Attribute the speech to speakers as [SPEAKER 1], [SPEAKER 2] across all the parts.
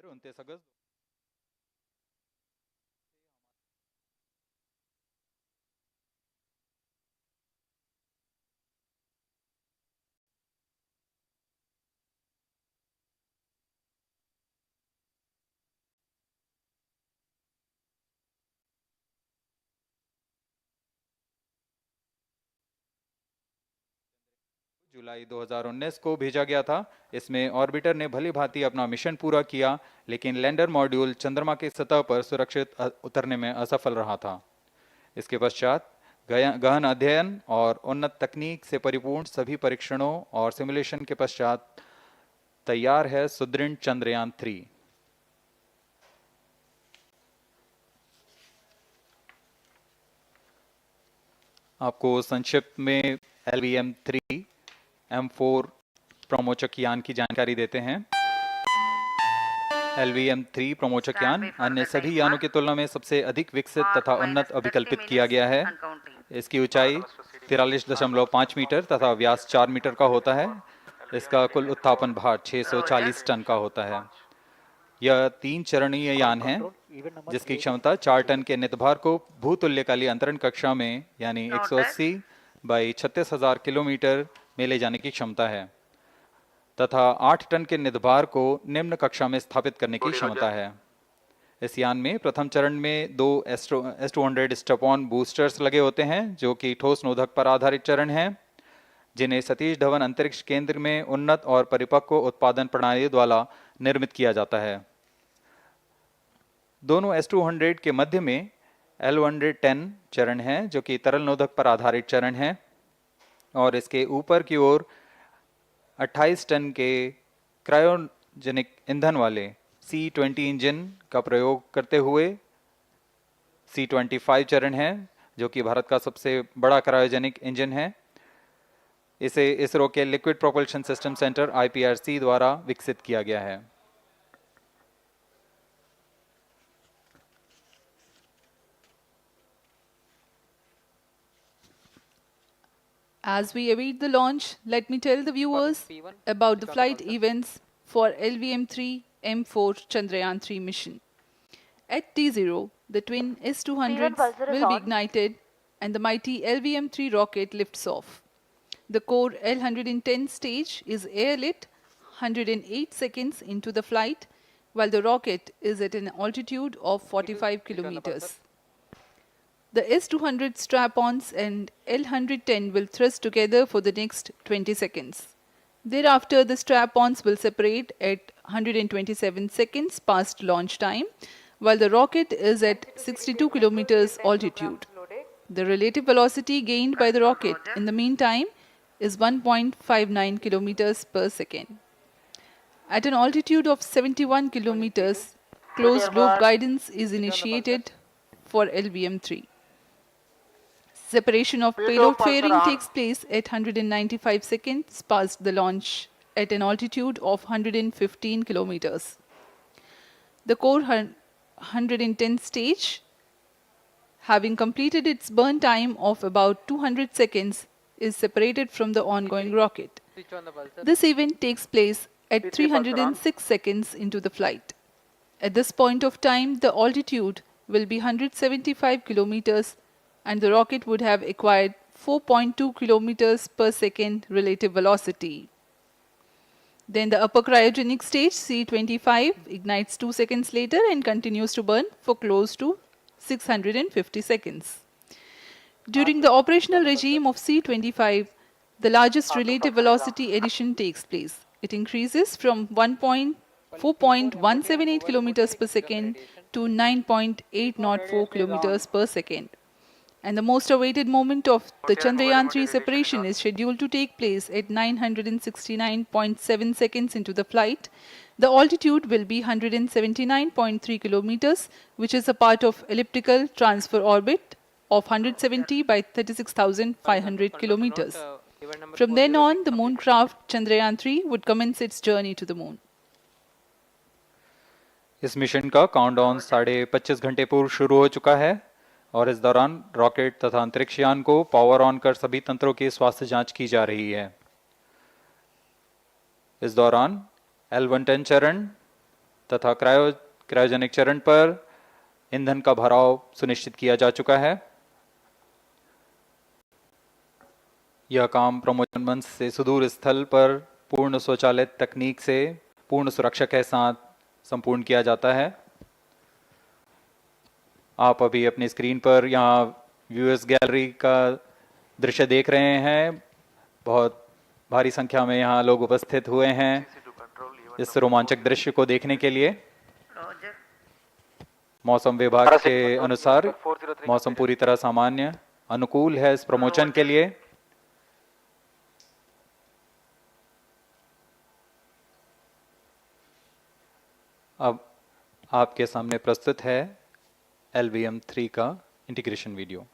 [SPEAKER 1] 29 अगस्त जुलाई 2019 को भेजा गया था। इसमें ऑर्बिटर ने भली भांति अपना मिशन पूरा किया, लेकिन लैंडर मॉड्यूल चंद्रमा की सतह पर सुरक्षित उतरने में असफल रहा था। इसके पश्चात गहन अध्ययन और उन्नत तकनीक से परिपूर्ण सभी परीक्षणों और सिमुलेशन के पश्चात तैयार है सुदृढ़ चंद्रयान 3। आपको संक्षिप्त में LVM-3 M4 प्रमोचक यान की जानकारी देते हैं। LVM-3 प्रमोचक यान अन्य सभी यानों की तुलना में सबसे अधिक विकसित तथा उन्नत अभिकल्पित किया गया है। इसकी ऊंचाई 43.5 मीटर तथा व्यास 4 मीटर का होता है। इसका कुल उत्थापन भार 640 टन का होता है। यह 3 चरणीय यान है, जिसकी क्षमता 4 टन के नितभार को भूतुल्यकालीय अंतरण कक्षा में यानी 180 बाई 36,000 किलोमीटर में ले जाने की क्षमता है तथा 8 टन के नितभार को निम्न कक्षा में स्थापित करने की क्षमता है। इस यान में प्रथम चरण में 2 S-200 स्टेप-ऑन बूस्टर्स लगे होते हैं, जो कि ठोस नोदक पर आधारित चरण हैं, जिन्हें सतीश धवन अंतरिक्ष केंद्र में उन्नत और परिपक्व उत्पादन प्रणाली द्वारा निर्मित किया जाता है। दोनों S-200 के मध्य में L-110 चरण है, जो कि तरल नोदक पर आधारित चरण है, और इसके ऊपर की ओर 28 टन के क्रायोजेनिक ईंधन वाले C-20 इंजन का प्रयोग करते हुए C-25 चरण है, जो कि भारत का सबसे बड़ा क्रायोजेनिक इंजन है। इसे इसरो के liquid propulsion system centre IPRC द्वारा विकसित किया गया है।
[SPEAKER 2] As we await the launch, let me tell the viewers about the flight events for LVM-3 M4 Chandrayaan 3 mission. At T0, the twin S-200s will be ignited and the mighty LVM-3 rocket lifts off. The core L-110 stage is airlit 108 seconds into the flight, while the rocket is at an altitude of 45 kilometers. The S-200 strap-ons and L-110 will thrust together for the next 20 seconds. Thereafter, the strap-ons will separate at 127 seconds past launch time, while the rocket is at 62 kilometers altitude. The relative velocity gained by the rocket in the meantime is 1.59 kilometers per second. At an altitude of 71 kilometers, closed-loop guidance is initiated for LVM-3. Separation of payload fairing takes place at 195 seconds past the launch at an altitude of 115 kilometers. The core 110 stage, having completed its burn time of about 200 seconds, is separated from the ongoing rocket. This event takes place at 306 seconds into the flight. At this point of time, the altitude will be 175 kilometers and the rocket would have acquired 4.2 kilometers per second relative velocity. Then the upper cryogenic stage, C-25, ignites 2 seconds later and continues to burn for close to 650 seconds. During the operational regime of C-25, the largest relative velocity addition takes place. It increases from 4.178 kilometers per second to 9.804 kilometers per second. And the most awaited moment of the Chandrayaan 3 separation is scheduled to take place at 969.7 seconds into the flight. The altitude will be 179.3 kilometers, which is a part of elliptical transfer orbit of 170 by 36,500 kilometers. From then on, the mooncraft Chandrayaan 3 would commence its journey to the moon.
[SPEAKER 1] इस mission का countdown 25.5 घंटे पूर्व शुरू हो चुका है और इस दौरान रॉकेट तथा अंतरिक्ष यान को पावर ऑन कर सभी तंत्रों की स्वास्थ्य जांच की जा रही है। इस दौरान L-110 चरण तथा क्रायोजेनिक चरण पर ईंधन का भराव सुनिश्चित किया जा चुका है। यह काम प्रमोशन मंच से सुदूर स्थल पर पूर्ण स्वचालित तकनीक से पूर्ण सुरक्षा के साथ संपूर्ण किया जाता है। आप अभी अपनी स्क्रीन पर यहाँ व्यूअर्स गैलरी का दृश्य देख रहे हैं। बहुत भारी संख्या में यहाँ लोग उपस्थित हुए हैं इस रोमांचक दृश्य को देखने के लिए। मौसम विभाग के अनुसार मौसम पूरी तरह सामान्य अनुकूल है इस प्रमोशन के लिए। अब आपके सामने प्रस्तुत है LVM-3 का integration video.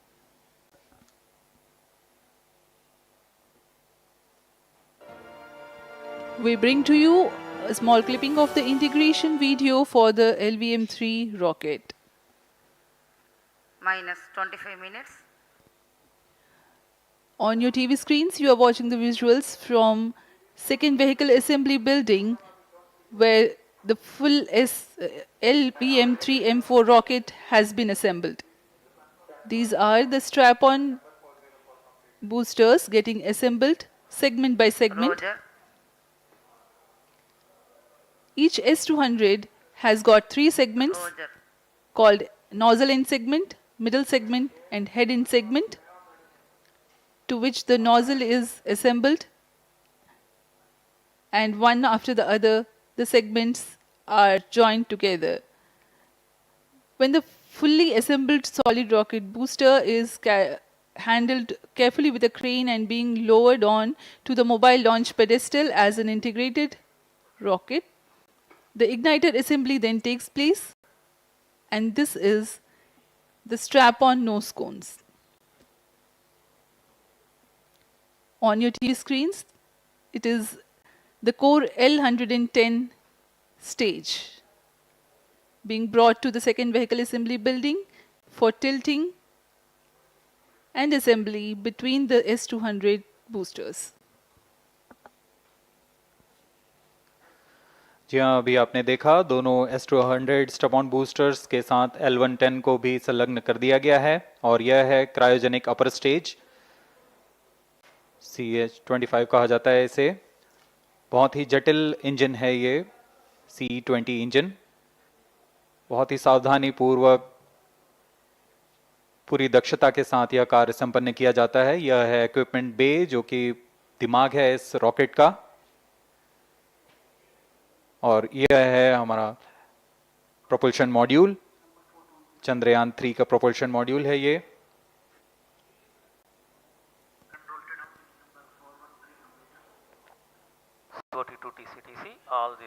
[SPEAKER 2] We bring to you a small clipping of the integration video for the LVM-3 rocket.
[SPEAKER 3] Minus 25 minutes.
[SPEAKER 2] On your TV screens, you are watching the visuals from second vehicle assembly building where the full LVM-3 M4 rocket has been assembled. These are the strap-on boosters getting assembled segment by segment.
[SPEAKER 3] Roger.
[SPEAKER 2] Each S200 has got 3 segments
[SPEAKER 3] Roger.
[SPEAKER 2] called nozzle end segment, middle segment and head end segment, to which the nozzle is assembled, and one after the other the segments are joined together. When the fully assembled solid rocket booster is handled carefully with a crane and being lowered on to the mobile launch pedestal as an integrated rocket, the igniter assembly then takes place, and this is the strap-on nose cones. On your TV screens, it is the core L110 stage being brought to the second vehicle assembly building for tilting and assembly between the S200 boosters.
[SPEAKER 1] जी हाँ, अभी आपने देखा दोनों S200 strap-on boosters के साथ L110 को भी संलग्न कर दिया गया है और यह है क्रायोजेनिक अपर स्टेज, CH-25 कहा जाता है इसे। बहुत ही जटिल इंजन है ये C-20 इंजन। बहुत ही सावधानी पूर्वक पूरी दक्षता के साथ यह कार्य संपन्न किया जाता है। यह है इक्विपमेंट बे जो कि दिमाग है इस रॉकेट का, और यह है हमारा प्रोपल्शन मॉड्यूल, चंद्रयान 3 का प्रोपल्शन मॉड्यूल है ये।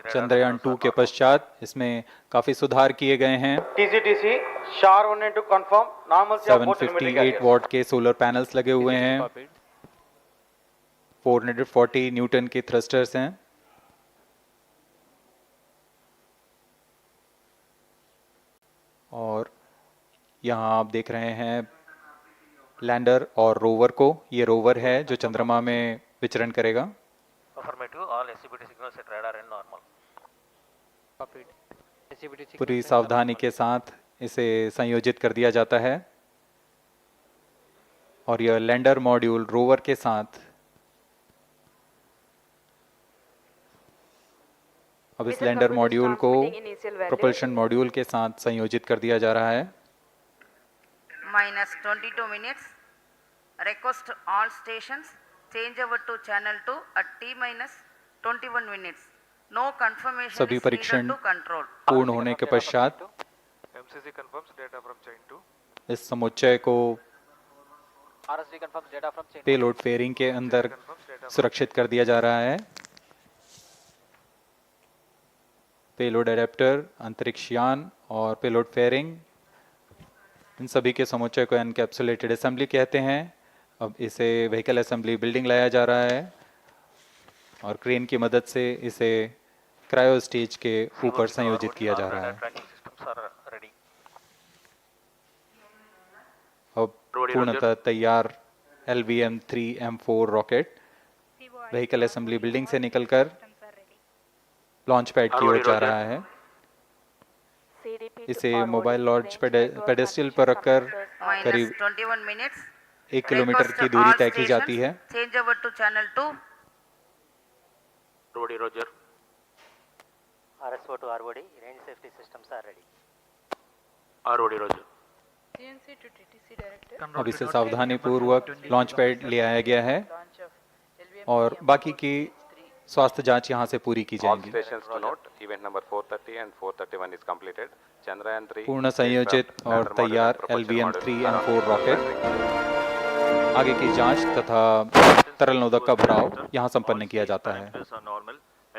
[SPEAKER 1] चंद्रयान 2 के पश्चात इसमें काफी सुधार किए गए हैं।
[SPEAKER 4] TCTC SHAR 1 to confirm normalcy of both
[SPEAKER 1] 758 what के सोलर पैनल्स लगे हुए हैं, 440 न्यूटन के थ्रस्टर्स हैं, और यहाँ आप देख रहे हैं लैंडर और रोवर को। ये रोवर है जो चंद्रमा में विचरण करेगा। पूरी सावधानी के साथ इसे संयोजित कर दिया जाता है, और यह लैंडर मॉड्यूल रोवर के साथ अब इस लैंडर मॉड्यूल को प्रोपल्शन मॉड्यूल के साथ संयोजित कर दिया जा रहा है।
[SPEAKER 3] Minus 22 minutes. Request all stations change over to channel 2 at T minus 21 minutes. No confirmation
[SPEAKER 1] सभी
[SPEAKER 3] is
[SPEAKER 1] परीक्षण
[SPEAKER 3] needed to control.
[SPEAKER 1] पूर्ण होने के पश्चात
[SPEAKER 4] MCC confirms data from chain 2.
[SPEAKER 1] इस समुच्चय को पेलोड फेयरिंग के अंदर सुरक्षित कर दिया जा रहा है। पेलोड एडेप्टर, अंतरिक्ष यान और पेलोड फेयरिंग, इन सभी के समुच्चय को एनकैप्सुलेटेड असेंबली कहते हैं। अब इसे व्हीकल असेंबली बिल्डिंग लाया जा रहा है और क्रेन की मदद से इसे क्रायो स्टेज के ऊपर संयोजित किया जा रहा है। अब पूर्णतः तैयार LVM-3 M4 rocket vehicle assembly building से निकलकर लॉन्च पैड की ओर जा रहा है। इसे मोबाइल लॉन्च पेडेस्टल पर रखकर
[SPEAKER 3] minus
[SPEAKER 1] करीब
[SPEAKER 3] 21 minutes.
[SPEAKER 1] 1 किलोमीटर
[SPEAKER 3] Request
[SPEAKER 1] की दूरी
[SPEAKER 3] all
[SPEAKER 1] तय की जाती
[SPEAKER 3] stations
[SPEAKER 1] है।
[SPEAKER 3] change over to channel 2.
[SPEAKER 5] ROD, Roger.
[SPEAKER 6] RSO to ROD, range safety systems are ready.
[SPEAKER 5] ROD, Roger.
[SPEAKER 1] अब इसे सावधानी पूर्वक लॉन्च पैड ले आया गया है और बाकी की स्वास्थ्य जांच यहां से पूरी की
[SPEAKER 7] All
[SPEAKER 1] जाएंगी।
[SPEAKER 7] stations to note, event number 430 and 431 is completed. Chandrayaan 3
[SPEAKER 1] पूर्ण संयोजित
[SPEAKER 7] spacecraft,
[SPEAKER 1] और
[SPEAKER 7] lander module
[SPEAKER 1] तैयार
[SPEAKER 7] and propulsion
[SPEAKER 1] LVM-3
[SPEAKER 7] module are
[SPEAKER 1] M4
[SPEAKER 7] on
[SPEAKER 1] rocket
[SPEAKER 7] track.
[SPEAKER 1] आगे की जांच तथा तरल नोदक का भराव यहां संपन्न किया जाता है।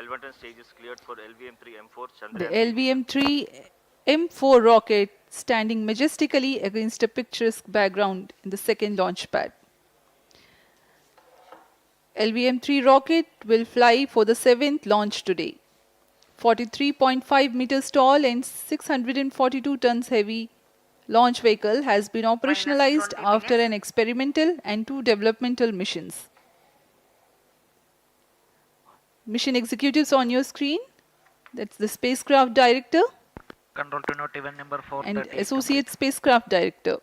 [SPEAKER 8] L110 stage is cleared for LVM-3 M4
[SPEAKER 2] The
[SPEAKER 8] Chandrayaan.
[SPEAKER 2] LVM-3 M4 rocket standing majestically against a picturesque background in the second launch pad. LVM-3 rocket will fly for the 7th launch today. 43.5 meters tall and 642 tons heavy launch vehicle has been operationalized
[SPEAKER 3] 20
[SPEAKER 2] after
[SPEAKER 3] minutes.
[SPEAKER 2] an experimental and 2 developmental missions. Mission executives on your screen. That's the spacecraft director
[SPEAKER 6] Control to note event number 430.
[SPEAKER 2] and associate spacecraft director.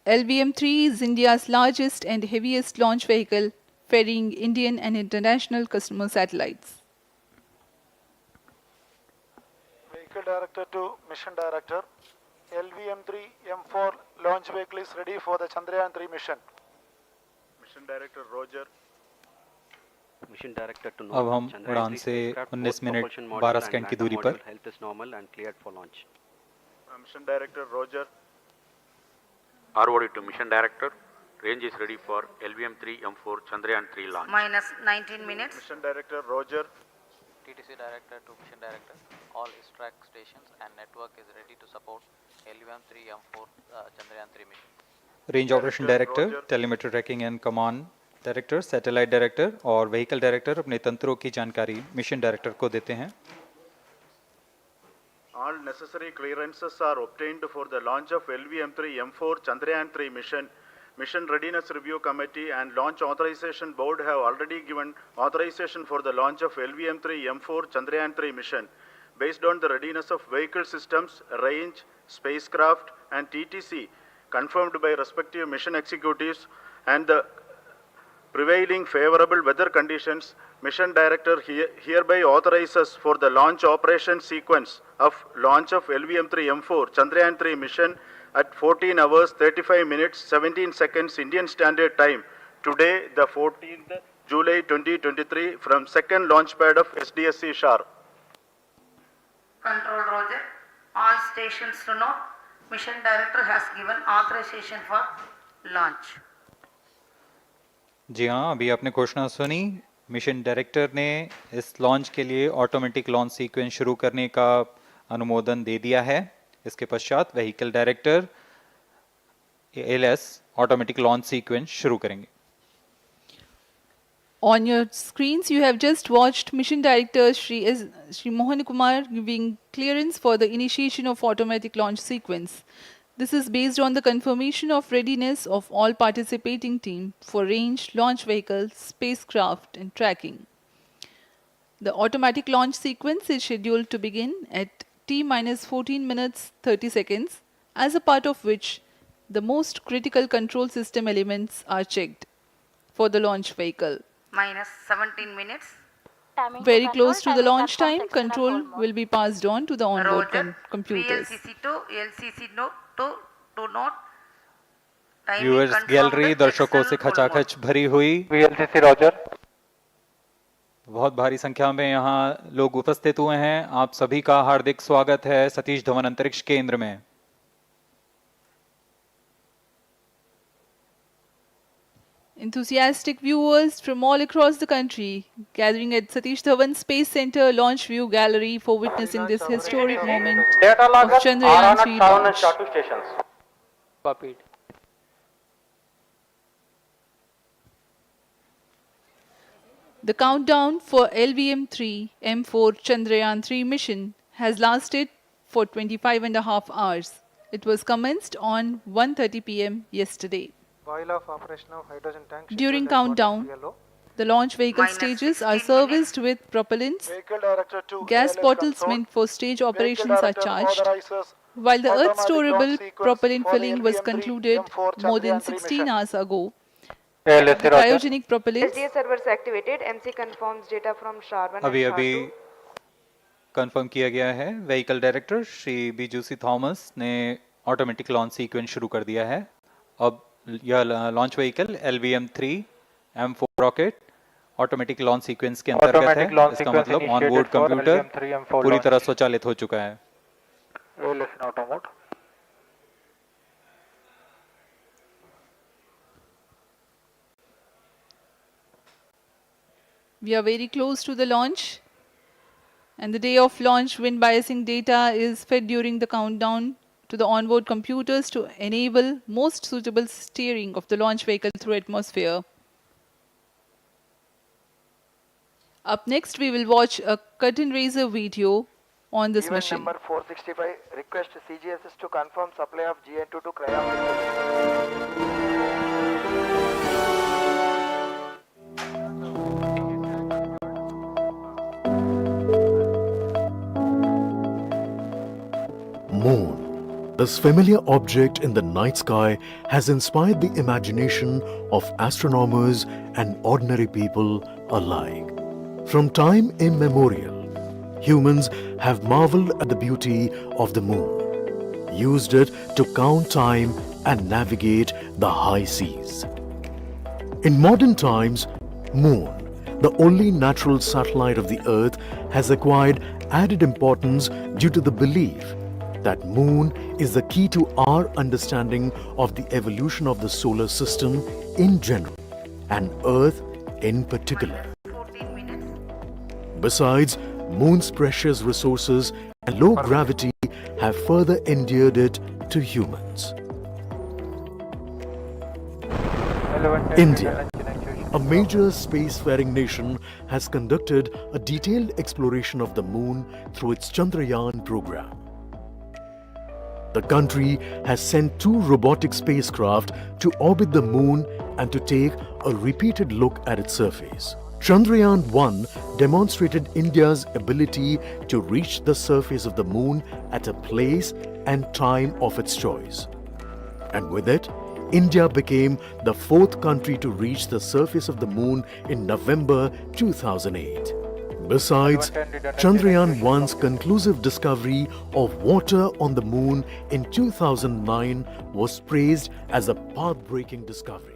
[SPEAKER 2] LVM-3 is India's largest and heaviest launch vehicle, ferrying Indian and international customer satellites.
[SPEAKER 9] Vehicle Director to Mission Director. LVM-3 M4 launch vehicle is ready for the Chandrayaan 3 mission.
[SPEAKER 8] Mission Director Roger.
[SPEAKER 6] Mission Director to
[SPEAKER 1] अब हम
[SPEAKER 6] Chandrayaan
[SPEAKER 1] उड़ान
[SPEAKER 6] 3
[SPEAKER 1] से
[SPEAKER 6] spacecraft,
[SPEAKER 1] 19
[SPEAKER 6] both
[SPEAKER 1] minute
[SPEAKER 6] propulsion module
[SPEAKER 1] 12
[SPEAKER 6] and
[SPEAKER 1] second की
[SPEAKER 6] lander
[SPEAKER 1] दूरी
[SPEAKER 6] module
[SPEAKER 1] पर
[SPEAKER 6] health is normal and cleared for launch.
[SPEAKER 8] Mission Director Roger.
[SPEAKER 5] ROD to Mission Director. Range is ready for LVM-3 M4 Chandrayaan 3 launch.
[SPEAKER 3] Minus 19 minutes.
[SPEAKER 8] Mission Director Roger.
[SPEAKER 10] TTC Director to Mission Director, all track stations and network is ready to support LVM-3 M4 Chandrayaan 3 mission.
[SPEAKER 1] Range operation director, telemetry tracking and command director, satellite director और vehicle director अपने तंत्रों की जानकारी mission director को देते हैं।
[SPEAKER 8] All necessary clearances are obtained for the launch of LVM-3 M4 Chandrayaan 3 mission. Mission Readiness Review Committee and Launch Authorization Board have already given authorization for the launch of LVM-3 M4 Chandrayaan 3 mission. Based on the readiness of vehicle systems, range, spacecraft and TTC confirmed by respective mission executives and the prevailing favorable weather conditions, Mission Director hereby authorizes for the launch operation sequence of launch of LVM-3 M4 Chandrayaan 3 mission at 14 hours 35 minutes 17 seconds Indian Standard Time today, the 14th July 2023 from second launch pad of SDSC Shar.
[SPEAKER 3] Control Roger. All stations to note, Mission Director has given authorization for launch.
[SPEAKER 1] जी हाँ, अभी आपने घोषणा सुनी। Mission director ने इस launch के लिए automatic launch sequence शुरू करने का अनुमोदन दे दिया है। इसके पश्चात vehicle director LS automatic launch sequence शुरू करेंगे।
[SPEAKER 2] On your screens, you have just watched Mission Director Shri Mohan Kumar giving clearance for the initiation of automatic launch sequence. This is based on the confirmation of readiness of all participating team for range, launch vehicles, spacecraft and tracking. The automatic launch sequence is scheduled to begin at T-14 minutes 30 seconds, as a part of which the most critical control system elements are checked for the launch vehicle.
[SPEAKER 3] Minus 17 minutes.
[SPEAKER 2] Very close to the launch time, control will be passed on to the onboard
[SPEAKER 3] Roger.
[SPEAKER 2] computers.
[SPEAKER 3] VLCC to LCC to note. Timing
[SPEAKER 1] viewers
[SPEAKER 3] confirmed
[SPEAKER 1] gallery दर्शकों
[SPEAKER 3] XL
[SPEAKER 1] से
[SPEAKER 3] full
[SPEAKER 1] खचाखच भरी हुई।
[SPEAKER 4] VLCC Roger.
[SPEAKER 1] बहुत भारी संख्या में यहाँ लोग उपस्थित हुए हैं। आप सभी का हार्दिक स्वागत है सतीश धवन अंतरिक्ष केंद्र में।
[SPEAKER 2] Enthusiastic viewers from all across the country gathering at Satish Dhawan Space Center Launch View Gallery for witnessing this historic moment
[SPEAKER 4] Data
[SPEAKER 2] of
[SPEAKER 4] loggers are
[SPEAKER 2] Chandrayaan
[SPEAKER 4] on
[SPEAKER 2] 3
[SPEAKER 4] at 7 and
[SPEAKER 2] launch.
[SPEAKER 4] short stations. Copied.
[SPEAKER 2] The countdown for LVM-3 M4 Chandrayaan 3 mission has lasted for 25.5 hours. It was commenced on 1:30 p.m. yesterday.
[SPEAKER 9] While of operation of hydrogen tank.
[SPEAKER 2] During
[SPEAKER 9] scheduled at
[SPEAKER 2] countdown,
[SPEAKER 9] yellow.
[SPEAKER 2] the launch vehicle
[SPEAKER 3] Minus
[SPEAKER 2] stages are
[SPEAKER 3] 16 minutes.
[SPEAKER 2] serviced with propellants.
[SPEAKER 9] Vehicle director to
[SPEAKER 2] Gas
[SPEAKER 9] ALS
[SPEAKER 2] bottles
[SPEAKER 9] console.
[SPEAKER 2] meant for stage
[SPEAKER 9] Vehicle
[SPEAKER 2] operations are
[SPEAKER 9] director
[SPEAKER 2] charged.
[SPEAKER 9] authorizes
[SPEAKER 2] While the Earth
[SPEAKER 9] automatic
[SPEAKER 2] storable
[SPEAKER 9] launch sequence
[SPEAKER 2] propellant
[SPEAKER 9] for the
[SPEAKER 2] filling was
[SPEAKER 9] LVM-3
[SPEAKER 2] concluded
[SPEAKER 9] M4
[SPEAKER 2] more than
[SPEAKER 9] Chandrayaan 3
[SPEAKER 2] 16
[SPEAKER 9] mission.
[SPEAKER 2] hours ago,
[SPEAKER 4] ALS
[SPEAKER 2] the cryogenic propellants
[SPEAKER 11] SDA servers activated. MC confirms data from SHAR-1
[SPEAKER 1] अभी
[SPEAKER 11] and
[SPEAKER 1] अभी
[SPEAKER 11] SHAR-2.
[SPEAKER 1] Confirm किया गया है, vehicle director Shri बीजूसी Thomas ने automatic launch sequence शुरू कर दिया है। अब यह launch vehicle LVM-3 M4 rocket automatic launch sequence के अंतर्गत है। इसका मतलब ऑन बोर्ड कंप्यूटर पूरी तरह स्वचालित हो चुका है।
[SPEAKER 9] ALS in auto mode.
[SPEAKER 2] we are very close to the launch, and the day of launch wind biasing data is fed during the countdown to the onboard computers to enable most suitable steering of the launch vehicle through atmosphere. Up next, we will watch a curtain raiser video on this
[SPEAKER 9] Event
[SPEAKER 2] mission.
[SPEAKER 9] number 465. Request CGSS to confirm supply of GN2 to Cryo.
[SPEAKER 12] Moon. This familiar object in the night sky has inspired the imagination of astronomers and ordinary people alike. From time immemorial, humans have marveled at the beauty of the moon, used it to count time and navigate the high seas. In modern times, Moon, the only natural satellite of the Earth, has acquired added importance due to the belief that Moon is the key to our understanding of the evolution of the solar system in general and Earth in particular.
[SPEAKER 3] 14 minutes.
[SPEAKER 12] Besides, Moon's precious resources and low gravity have further endeared it to humans. India, a major spacefaring nation, has conducted a detailed exploration of the Moon through its Chandrayaan program. The country has sent 2 robotic spacecraft to orbit the Moon and to take a repeated look at its surface. Chandrayaan-1 demonstrated India's ability to reach the surface of the Moon at a place and time of its choice. And with it, India became the 4th country to reach the surface of the Moon in November 2008. Besides, Chandrayaan-1's conclusive discovery of water on the Moon in 2009 was praised as a path-breaking discovery.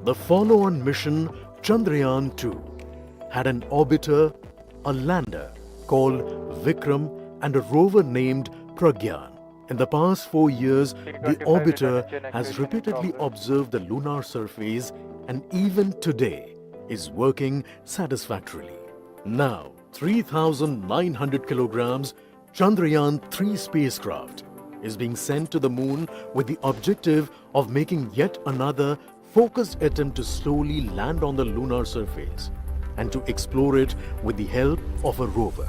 [SPEAKER 12] The follow-on mission, Chandrayaan-2, had an orbiter, a lander called Vikram, and a rover named Pragyan. In the past 4 years, the orbiter has repeatedly observed the lunar surface and even today is working satisfactorily. Now, 3,900 kilograms Chandrayaan-3 spacecraft is being sent to the Moon with the objective of making yet another focused attempt to slowly land on the lunar surface and to explore it with the help of a rover.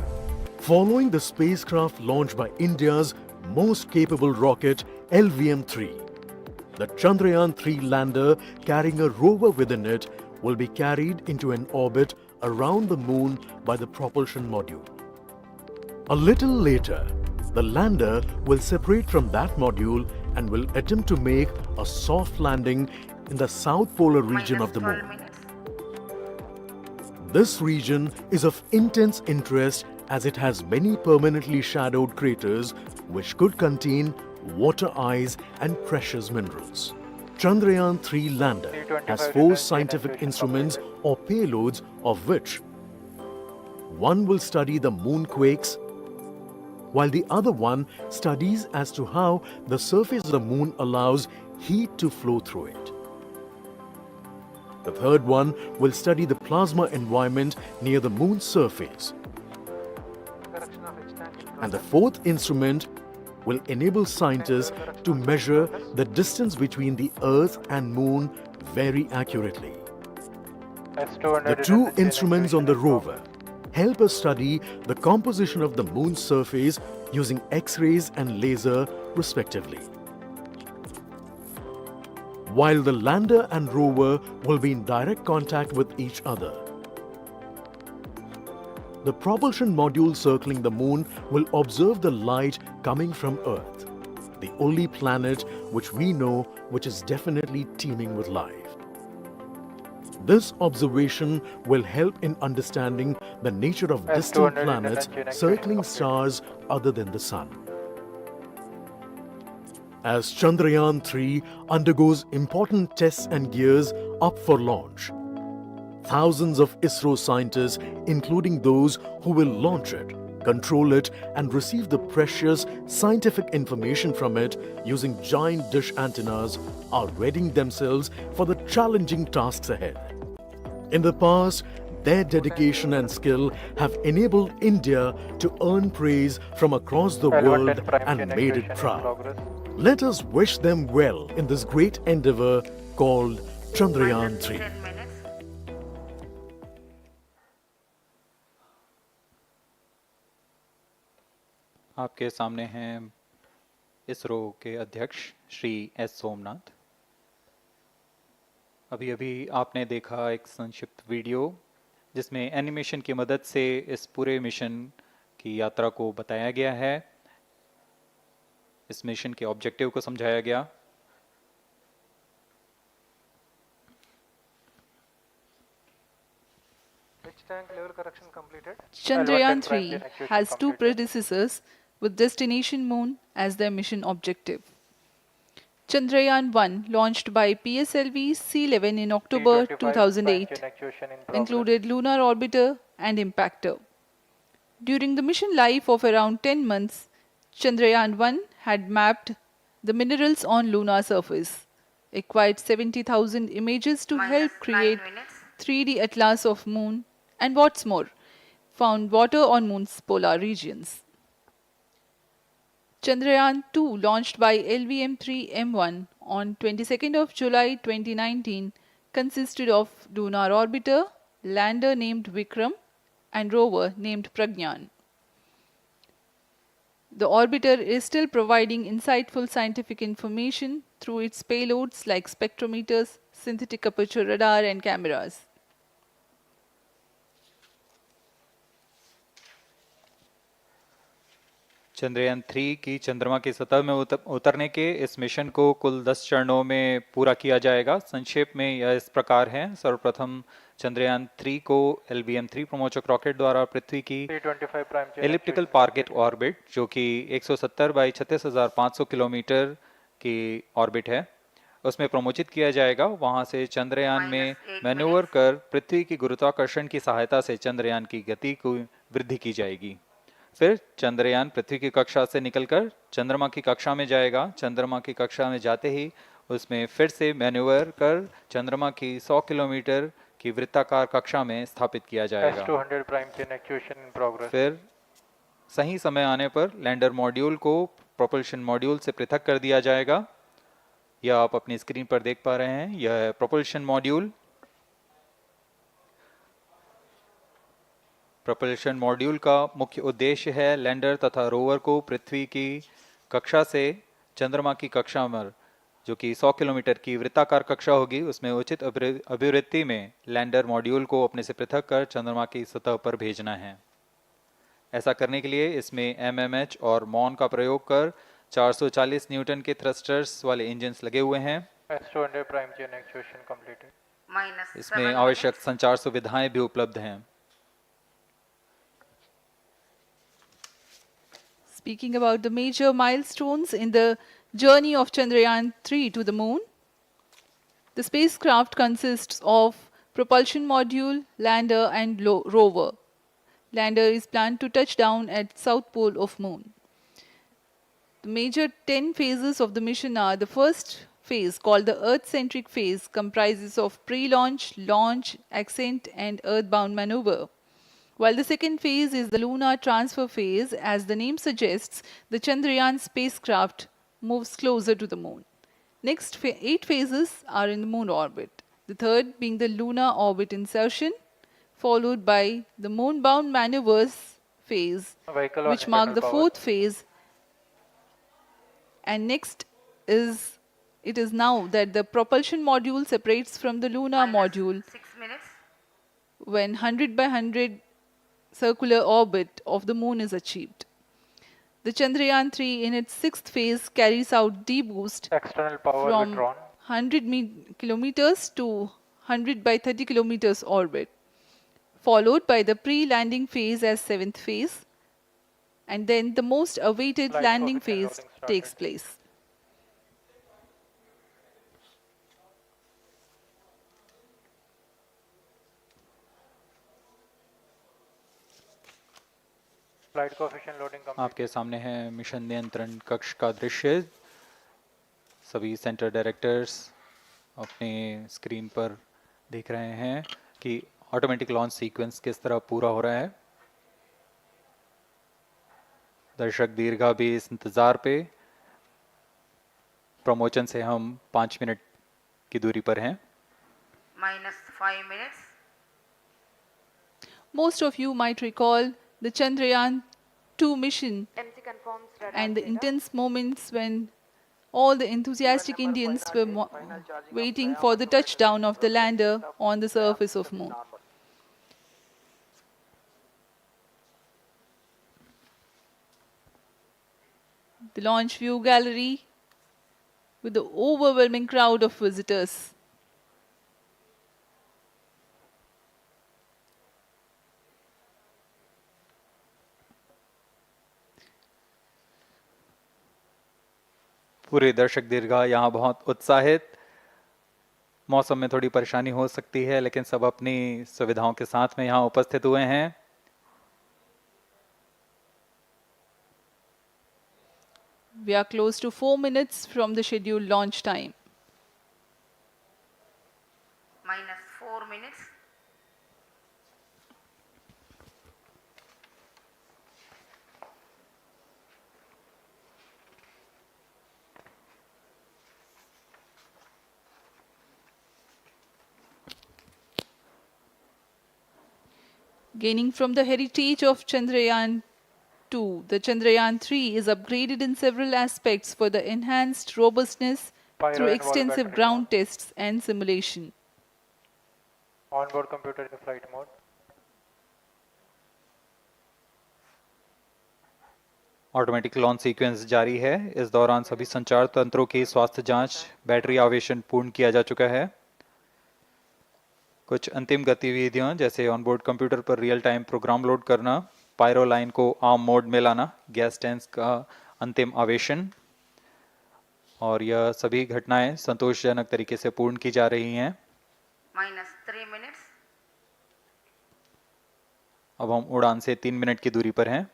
[SPEAKER 12] Following the spacecraft launched by India's most capable rocket LVM-3, the Chandrayaan-3 lander carrying a rover within it will be carried into an orbit around the Moon by the propulsion module. A little later, the lander will separate from that module and will attempt to make a soft landing in the south polar region of the
[SPEAKER 3] Minus 12
[SPEAKER 12] Moon.
[SPEAKER 3] minutes.
[SPEAKER 12] This region is of intense interest as it has many permanently shadowed craters which could contain water ice and precious minerals. Chandrayaan-3 lander has 4 scientific instruments or payloads, of which one will study the moonquakes, while the other one studies as to how the surface of the Moon allows heat to flow through it. The third one will study the plasma environment near the Moon's surface. And the 4th instrument will enable scientists to measure the distance between the Earth and Moon very accurately. The 2 instruments on the rover help us study the composition of the Moon's surface using X-rays and laser respectively. while the lander and rover will be in direct contact with each other. The propulsion module circling the moon will observe the light coming from Earth, the only planet which we know which is definitely teeming with life. This observation will help in understanding the nature of distant planets circling stars other than the Sun. As Chandrayaan-3 undergoes important tests and gears up for launch, thousands of ISRO scientists, including those who will launch it, control it and receive the precious scientific information from it using giant dish antennas, are readying themselves for the challenging tasks ahead. In the past, their dedication and skill have enabled India to earn praise from across the world and made it proud. Let us wish them well in this great endeavor called Chandrayaan-3.
[SPEAKER 1] आपके सामने हैं इसरो के अध्यक्ष Shri S Somnath. अभी अभी आपने देखा एक संक्षिप्त वीडियो जिसमें एनिमेशन की मदद से इस पूरे मिशन की यात्रा को बताया गया है, इस मिशन के ऑब्जेक्टिव को समझाया गया।
[SPEAKER 2] Chandrayaan-3 has two predecessors with destination moon as their mission objective. Chandrayaan-1, launched by PSLV C-11 in October 2008, included lunar orbiter and impactor. During the mission life of around 10 months, Chandrayaan-1 had mapped the minerals on lunar surface, acquired 70,000 images to help create 3D atlas of moon, and what's more, found water on moon's polar regions. Chandrayaan-2, launched by LVM-3M1 on 22nd of July 2019, consisted of lunar orbiter, lander named Vikram, and rover named Pragyan. The orbiter is still providing insightful scientific information through its payloads like spectrometers, synthetic aperture radar, and cameras.
[SPEAKER 1] Chandrayaan 3 की चंद्रमा की सतह में उतरने के इस mission को कुल 10 चरणों में पूरा किया जाएगा। संक्षेप में यह इस प्रकार है। सर्वप्रथम चंद्रयान 3 को LVM-3 प्रमोचक रॉकेट द्वारा पृथ्वी की एलिप्टिकल टारगेट ऑर्बिट, जो कि 170 बाई 36,500 किलोमीटर की ऑर्बिट है, उसमें प्रमोचित किया जाएगा। वहां से चंद्रयान में मैन्यूवर कर पृथ्वी की गुरुत्वाकर्षण की सहायता से चंद्रयान की गति को वृद्धि की जाएगी। फिर चंद्रयान पृथ्वी की कक्षा से निकलकर चंद्रमा की कक्षा में जाएगा। चंद्रमा की कक्षा में जाते ही उसमें फिर से मैन्यूवर कर चंद्रमा की 100 किलोमीटर की वृत्ताकार कक्षा में स्थापित किया जाएगा। फिर सही समय आने पर लैंडर मॉड्यूल को प्रोपल्शन मॉड्यूल से पृथक कर दिया जाएगा। यह आप अपनी स्क्रीन पर देख पा रहे हैं, यह है प्रोपल्शन मॉड्यूल। प्रोपल्शन मॉड्यूल का मुख्य उद्देश्य है लैंडर तथा रोवर को पृथ्वी की कक्षा से चंद्रमा की कक्षा में, जो कि 100 किलोमीटर की वृत्ताकार कक्षा होगी, उसमें उचित अभिवृत्ति में लैंडर मॉड्यूल को अपने से पृथक कर चंद्रमा की सतह पर भेजना है। ऐसा करने के लिए इसमें MMH और मॉन का प्रयोग कर 440 न्यूटन के थ्रस्टर्स वाले इंजन्स लगे हुए हैं। इसमें आवश्यक संचार सुविधाएं भी उपलब्ध हैं।
[SPEAKER 2] Speaking about the major milestones in the journey of Chandrayaan-3 to the moon, the spacecraft consists of propulsion module, lander and rover. Lander is planned to touch down at south pole of moon. The major 10 phases of the mission are: the first phase, called the Earth-centric phase, comprises of pre-launch, launch, ascent and earthbound maneuver. While the second phase is the lunar transfer phase, as the name suggests, the Chandrayaan spacecraft moves closer to the moon. Next 8 phases are in the moon orbit, the third being the lunar orbit insertion, followed by the moon-bound maneuvers phase, which mark the fourth phase, and next is It is now that the propulsion module separates from the lunar module
[SPEAKER 3] 6 minutes.
[SPEAKER 2] when 100 by 100 circular orbit of the moon is achieved. The Chandrayaan 3 in its sixth phase carries out D-boost
[SPEAKER 9] External power
[SPEAKER 2] from
[SPEAKER 9] withdrawn.
[SPEAKER 2] 100 kilometers to 100 by 30 kilometers orbit, followed by the pre-landing phase as seventh phase, and then the most awaited
[SPEAKER 9] Flight
[SPEAKER 2] landing
[SPEAKER 9] coefficient
[SPEAKER 2] phase
[SPEAKER 9] loading started.
[SPEAKER 2] takes place.
[SPEAKER 9] Flight coefficient loading complete.
[SPEAKER 1] आपके सामने है mission नियंत्रण कक्ष का दृश्य। सभी centre directors अपने screen पर देख रहे हैं कि ऑटोमेटिक लॉन्च सीक्वेंस किस तरह पूरा हो रहा है। दर्शक दीर्घा भी इस इंतज़ार पे। प्रमोशन से हम 5 मिनट की दूरी पर हैं।
[SPEAKER 3] -5 minutes.
[SPEAKER 2] Most of you might recall the Chandrayaan 2 mission
[SPEAKER 11] MC confirms radar
[SPEAKER 2] and the
[SPEAKER 11] data.
[SPEAKER 2] intense moments when all the enthusiastic Indians were waiting for the touchdown of the lander on the surface of moon. The launch view gallery with the overwhelming crowd of visitors.
[SPEAKER 1] पूरे दर्शक दीर्घा यहाँ बहुत उत्साहित। मौसम में थोड़ी परेशानी हो सकती है, लेकिन सब अपनी सुविधाओं के साथ में यहाँ उपस्थित हुए हैं।
[SPEAKER 2] We are close to 4 minutes from the scheduled launch time.
[SPEAKER 3] -4 minutes.
[SPEAKER 2] Gaining from the heritage of Chandrayaan 2, the Chandrayaan 3 is upgraded in several aspects for the enhanced robustness
[SPEAKER 9] Pyro
[SPEAKER 2] through
[SPEAKER 9] and wall
[SPEAKER 2] extensive
[SPEAKER 9] battery
[SPEAKER 2] ground tests and simulation.
[SPEAKER 9] Onboard computer in flight mode.
[SPEAKER 1] Automatic launch sequence जारी है। इस दौरान सभी संचार तंत्रों की स्वास्थ्य जांच, बैटरी आवेशन पूर्ण किया जा चुका है। कुछ अंतिम गतिविधियां जैसे ऑनबोर्ड कंप्यूटर पर रियल टाइम प्रोग्राम लोड करना, पायरो लाइन को आर्म मोड में लाना, गैस टैंक का अंतिम आवेशन, और यह सभी घटनाएं संतोषजनक तरीके से पूर्ण की जा रही हैं।
[SPEAKER 3] -3 minutes.
[SPEAKER 1] अब हम उड़ान से 3 मिनट की दूरी पर हैं।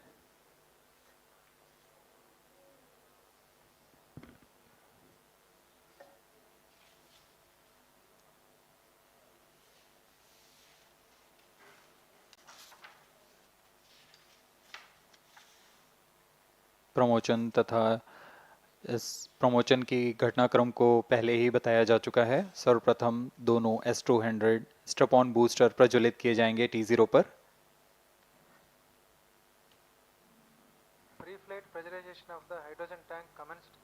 [SPEAKER 1] प्रमोशन तथा इस प्रमोशन की घटनाक्रम को पहले ही बताया जा चुका है। सर्वप्रथम दोनों S200 स्ट्रप-ऑन बूस्टर प्रज्वलित किए जाएंगे T0 पर।
[SPEAKER 9] Pre-flight pressurization of the hydrogen tank commenced.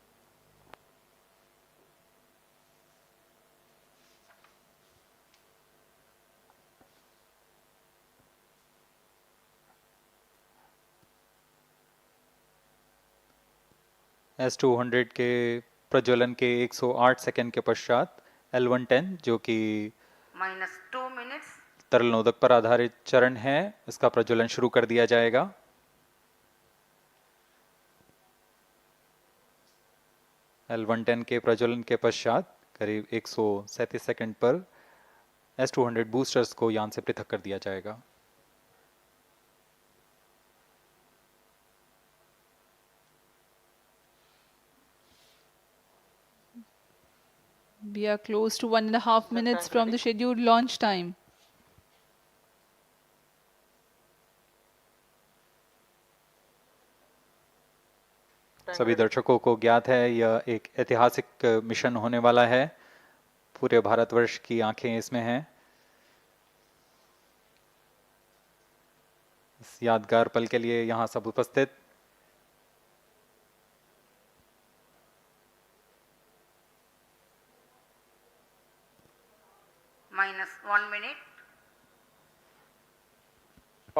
[SPEAKER 1] S200 के प्रज्वलन के 108 सेकंड के पश्चात L110 जो कि
[SPEAKER 3] -2 minutes.
[SPEAKER 1] तरल नोदक पर आधारित चरण है, इसका प्रज्वलन शुरू कर दिया जाएगा। L110 के प्रज्वलन के पश्चात करीब 137 सेकंड पर S200 बूस्टर्स को यान से पृथक कर दिया जाएगा।
[SPEAKER 2] We are close to 1.5 minutes from the scheduled launch time.
[SPEAKER 1] सभी दर्शकों को ज्ञात है यह एक ऐतिहासिक मिशन होने वाला है। पूरे भारतवर्ष की आंखें इसमें हैं। इस यादगार पल के लिए यहाँ सब उपस्थित।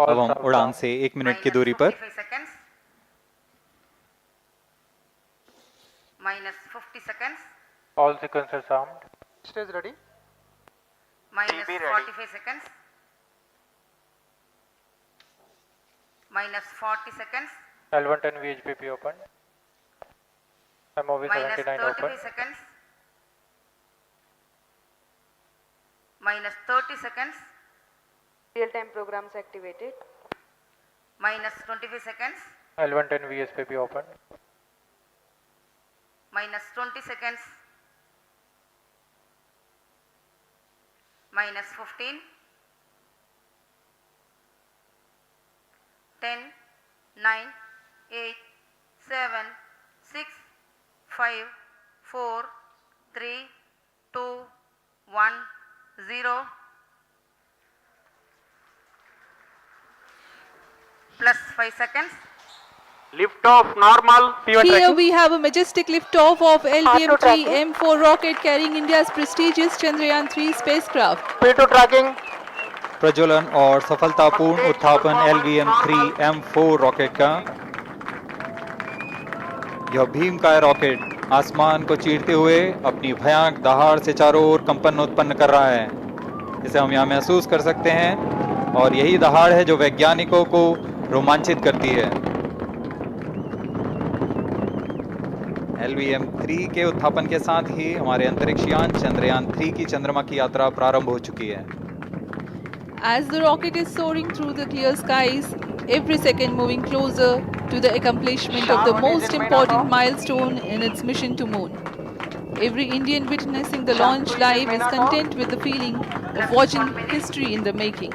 [SPEAKER 1] अब हम उड़ान से 1 मिनट की दूरी पर
[SPEAKER 3] seconds. Minus 50 seconds.
[SPEAKER 9] All sequences armed.
[SPEAKER 4] Stage ready.
[SPEAKER 3] Minus 45 seconds. Minus 40 seconds.
[SPEAKER 9] L110 VHPP open. MOV
[SPEAKER 3] Minus
[SPEAKER 9] 79 open.
[SPEAKER 3] 35 seconds. Minus 30 seconds.
[SPEAKER 11] Real-time programs activated.
[SPEAKER 3] Minus 25 seconds.
[SPEAKER 9] L110 VSPP open.
[SPEAKER 3] Minus 20 seconds. Minus 15. 10, 9, 8, 7, 6, 5, 4, 3, 2, 1, 0. Plus 5 seconds.
[SPEAKER 5] Lift off normal.
[SPEAKER 2] Here we have a majestic liftoff of LVM-3 M4 rocket carrying India's prestigious Chandrayaan 3 spacecraft.
[SPEAKER 4] P2 tracking.
[SPEAKER 1] प्रज्वलन और सफलतापूर्ण उत्थापन LVM-3 M4 rocket का। यह भीमकाय rocket आसमान को चीरते हुए अपनी भयानक दहाड़ से चारों ओर कंपन उत्पन्न कर रहा है। इसे हम यहाँ महसूस कर सकते हैं और यही दहाड़ है जो वैज्ञानिकों को रोमांचित करती है। LVM-3 के उत्थापन के साथ ही हमारे अंतरिक्ष यान चंद्रयान 3 की चंद्रमा की यात्रा प्रारंभ हो चुकी है।
[SPEAKER 2] As the rocket is soaring through the clear skies, every second moving closer to the accomplishment of the most important milestone in its mission to moon. Every Indian witnessing the launch live is content with the feeling of watching history in the making.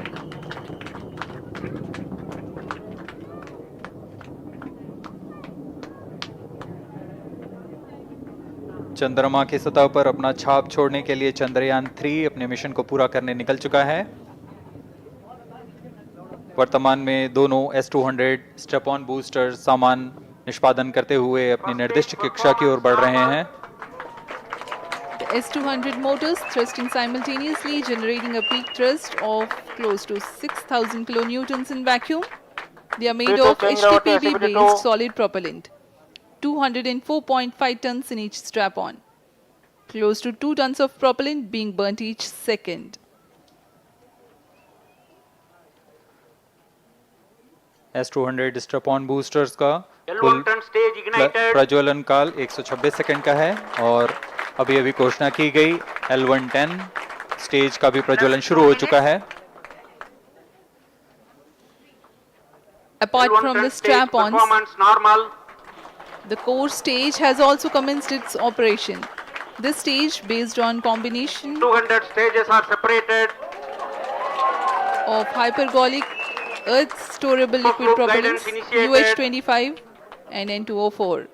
[SPEAKER 1] चंद्रमा की सतह पर अपना छाप छोड़ने के लिए चंद्रयान 3 अपने मिशन को पूरा करने निकल चुका है। वर्तमान में दोनों S-200 स्टेप-ऑन बूस्टर सामान निष्पादन करते हुए अपनी निर्दिष्ट कक्षा की ओर बढ़ रहे हैं।
[SPEAKER 2] The S-200 motors thrusting simultaneously, generating a peak thrust of close to 6,000 kilonewtons in vacuum. They are made of HTPB-based solid propellant. 204.5 tons in each strap-on. Close to 2 tons of propellant being burnt each second.
[SPEAKER 1] S-200 step-on boosters का कुल प्रज्वलन काल 126 second का है और अभी अभी घोषणा की गई L110 स्टेज का भी प्रज्वलन शुरू हो चुका है।
[SPEAKER 2] Apart from the strap-ons, the core stage has also commenced its operation. This stage, based on combination
[SPEAKER 5] 200 stages are separated.
[SPEAKER 2] of hypergolic Earth storable liquid propellants UH-25 and N2O4.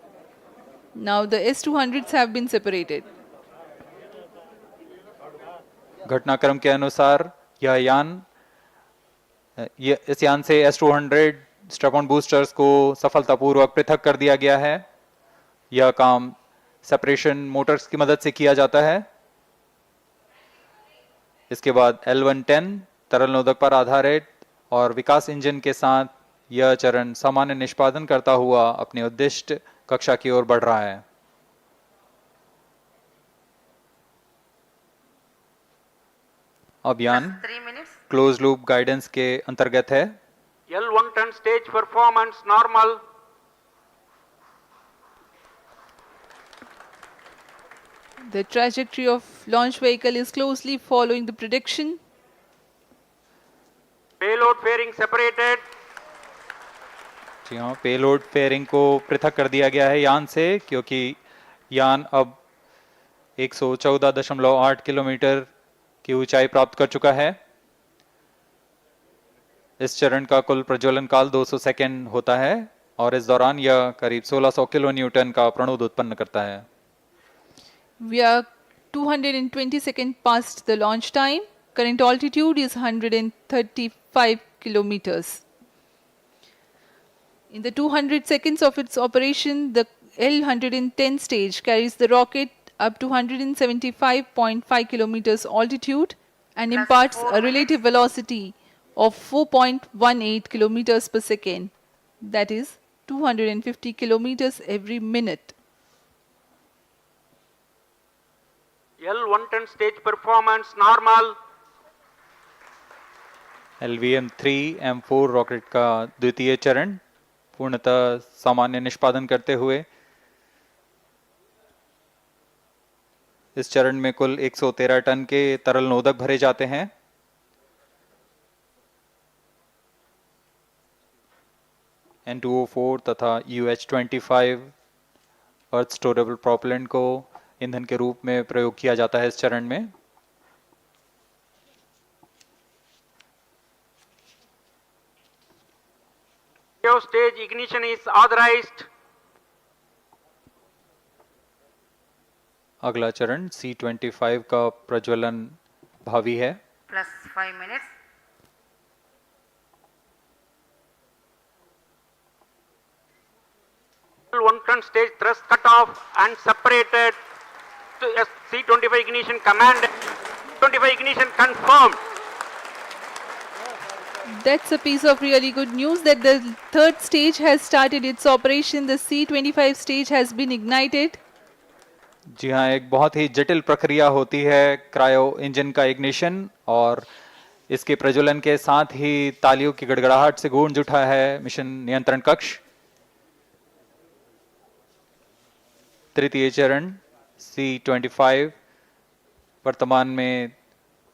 [SPEAKER 2] Now the S-200s have been separated.
[SPEAKER 1] घटनाक्रम के अनुसार इस यान से S-200 step-on boosters को सफलतापूर्वक पृथक कर दिया गया है। यह काम सेपरेशन मोटर्स की मदद से किया जाता है। इसके बाद L110 तरल नोदक पर आधारित और विकास इंजन के साथ यह चरण सामान्य निष्पादन करता हुआ अपनी उद्दिष्ट कक्षा की ओर बढ़ रहा है। अभियान क्लोज लूप गाइडेंस के अंतर्गत है।
[SPEAKER 5] L110 stage performance normal.
[SPEAKER 2] The trajectory of launch vehicle is closely following the prediction.
[SPEAKER 5] Payload fairing separated.
[SPEAKER 1] जी हाँ, पेलोड फेयरिंग को पृथक कर दिया गया है यान से, क्योंकि यान अब 114.8 किलोमीटर की ऊंचाई प्राप्त कर चुका है। इस चरण का कुल प्रज्वलन काल 200 सेकेंड होता है और इस दौरान यह करीब 1600 किलो न्यूटन का प्रणुद उत्पन्न करता है।
[SPEAKER 2] We are 220 seconds past the launch time. Current altitude is 135 kilometers. In the 200 seconds of its operation, the L110 stage carries the rocket up to 175.5 kilometers altitude and imparts a relative velocity of 4.18 kilometers per second, that is 250 kilometers every minute.
[SPEAKER 5] L110 stage performance normal.
[SPEAKER 1] LVM-3 M4 rocket का द्वितीय चरण पूर्णतः सामान्य निष्पादन करते हुए इस चरण में कुल 113 टन के तरल नोदक भरे जाते हैं। N2O4 तथा UH-25 अर्थ स्टोरेबल प्रोपेलेंट को ईंधन के रूप में प्रयोग किया जाता है इस चरण में।
[SPEAKER 5] Stage ignition is authorized.
[SPEAKER 1] अगला चरण C25 का प्रज्वलन भावी है।
[SPEAKER 3] Plus 5 minutes.
[SPEAKER 5] L110 stage thrust cut off and separated to C25 ignition command. 25 ignition confirmed.
[SPEAKER 2] That's a piece of really good news that the third stage has started its operation. The C25 stage has been ignited.
[SPEAKER 1] जी हाँ, एक बहुत ही जटिल प्रक्रिया होती है cryo engine का ignition और इसके प्रज्वलन के साथ ही तालियों की गड़गड़ाहट से गूंज उठा है मिशन नियंत्रण कक्ष। तृतीय चरण C25 वर्तमान में